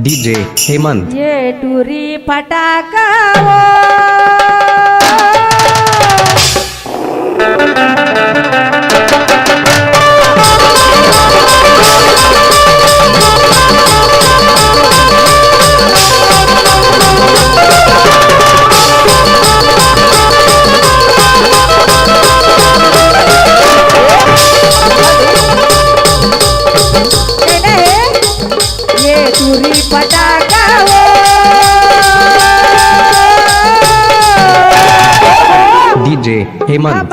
DJ Hemant. ये टूरी फटाका डीजे हेमंत।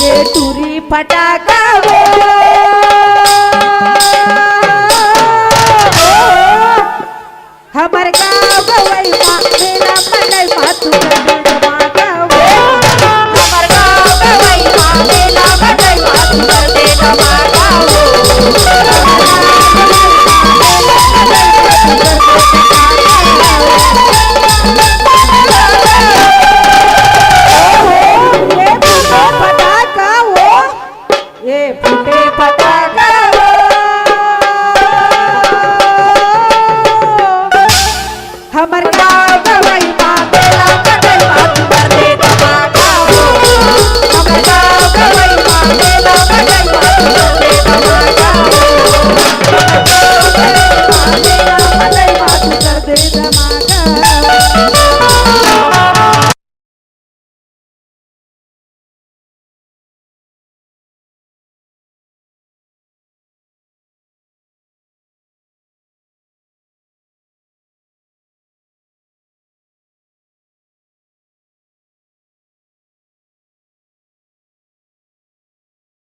ये टूरी फटाका हमर गाँव गवई मेला मंडल मातु धमाका हमर गाँव गवई मेला मंडल मातु धमाका ये फूटे फटाका हमर गाँव गवई मेला मंडल मातु धमाका हमर गाँव गवई मेला मंडल मातु धमाका मेला मंडल मातु धमाका